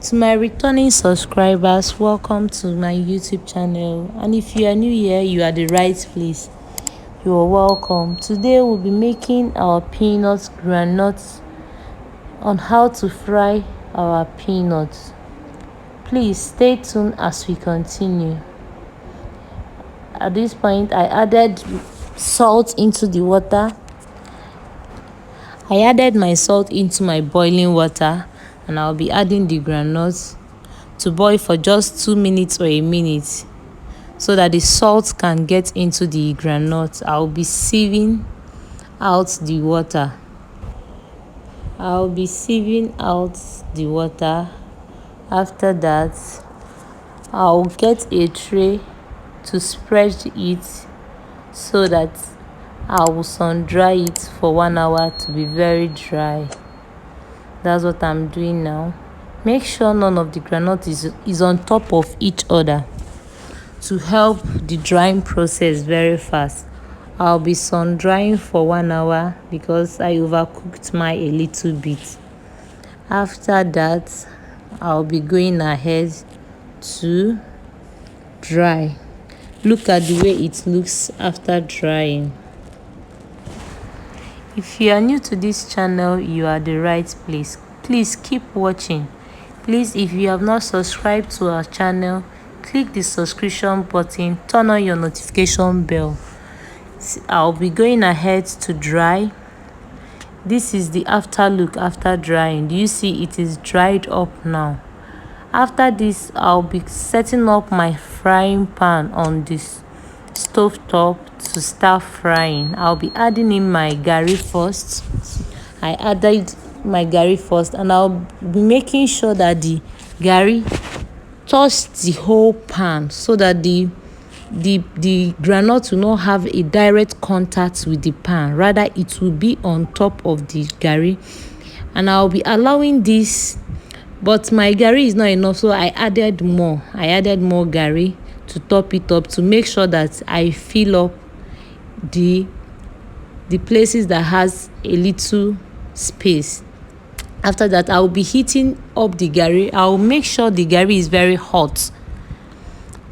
To my returning subscribers, welcome to my YouTube channel, and if you are new here, you are the right place. You are welcome. Today we'll be making our peanuts groundnuts on how to fry our peanuts. Please stay tuned as we continue. At this point, I added salt into the water. I added my salt into my boiling water, and I'll be adding the groundnuts to boil for just 2 minutes or a minute so that the salt can get into the groundnut. I'll be sieving out the water. After that, I'll get a tray to spread it so that I will sun dry it for 1 hour to be very dry. That's what I'm doing now. Make sure none of the groundnut is on top of each other to help the drying process very fast. I'll be sun drying for 1 hour because I overcooked mine a little bit. After that, I'll be going ahead to dry. Look at the way it looks after drying. If you are new to this channel, you are the right place. Please keep watching. Please, if you have not subscribed to our channel, click the subscription button, turn on your notification bell. I'll be going ahead to dry. This is the after look after drying. Do you see it is dried up now? After this, I'll be setting up my frying pan on this stove top to start frying. I'll be adding in my Garri first. I added my Garri first, and I'll be making sure that the Garri touched the whole pan so that the groundnut will not have a direct contact with the pan, rather it will be on top of the Garri. And I'll be allowing this, but my Garri is not enough, so I added more Garri to top it up to make sure that I fill up the places that has a little space. After that, I will be heating up the Garri. I will make sure the Garri is very hot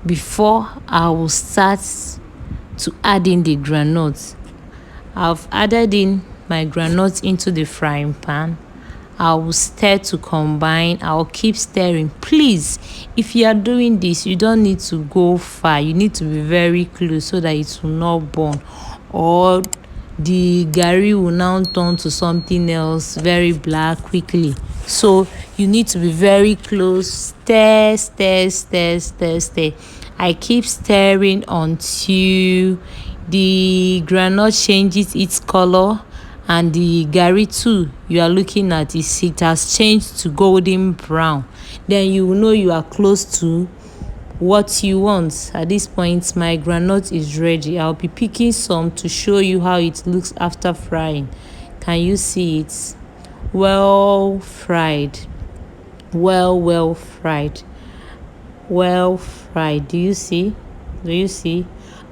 before I will start to add in the groundnuts. I've added in my groundnuts into the frying pan. I will stir to combine. I'll keep stirring. Please, if you are doing this, you don't need to go far. You need to be very close so that it will not burn, or the Garri will now turn to something else very black quickly. So you need to be very close. Stir. I keep stirring until the groundnut changes its color, and the Garri too you are looking at it has changed to golden brown. Then you will know you are close to what you want. At this point, my groundnut is ready. I'll be picking some to show you how it looks after frying. Can you see it? Well fried. Well fried. Do you see?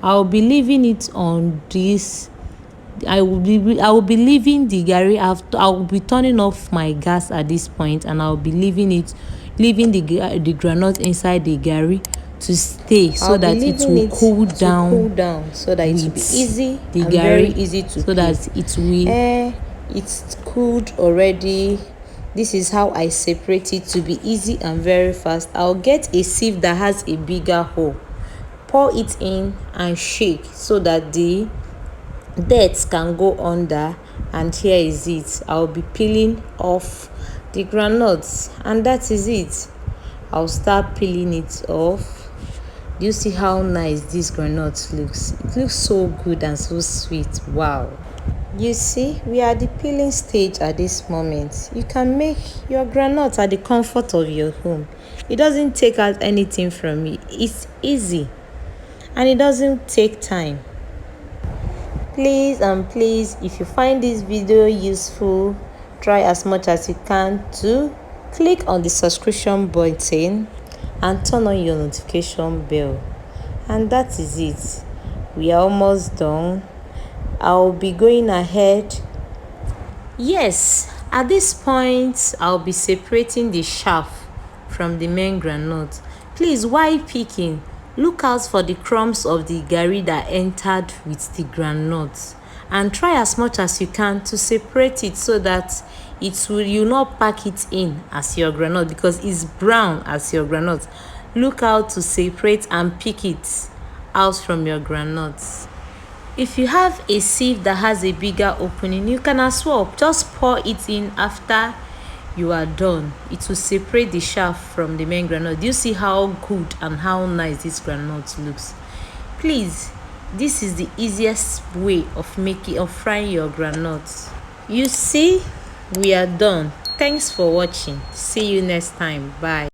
I'll be leaving it on this. I will be leaving the Garri after. I will be turning off my gas at this point, and I'll be leaving the groundnut inside the Garri to stay so that it will cool down, so that it will be easy, the Garri very easy to so that it will it's cooled already. This is how I separate it to be easy and very fast. I'll get a sieve that has a bigger hole, pour it in and shake so that the dirt can go under. And here is it. I'll be peeling off the groundnuts, and that is it. I'll start peeling it off. Do you see how nice this groundnut looks? It looks so good and so sweet. Wow. You see, we are at the peeling stage at this moment. You can make your groundnut at the comfort of your home. It doesn't take out anything from you. It's easy and it doesn't take time. Please, if you find this video useful, try as much as you can to click on the subscription button and turn on your notification bell. And that is it. We are almost done. I'll be going ahead. Yes, at this point, I'll be separating the chaff from the main groundnut. Please, while picking, look out for the crumbs of the garri that entered with the groundnut, and try as much as you can to separate it so that you not pack it in as your groundnut because it's brown as your groundnut. Look out to separate and pick it out from your groundnuts. If you have a sieve that has a bigger opening, you can as well just pour it in after you are done. It will separate the chaff from the main groundnut. Do you see how good and how nice this groundnut looks? Please, this is the easiest way of frying your groundnuts. You see, we are done. Thanks for watching. See you next time. Bye.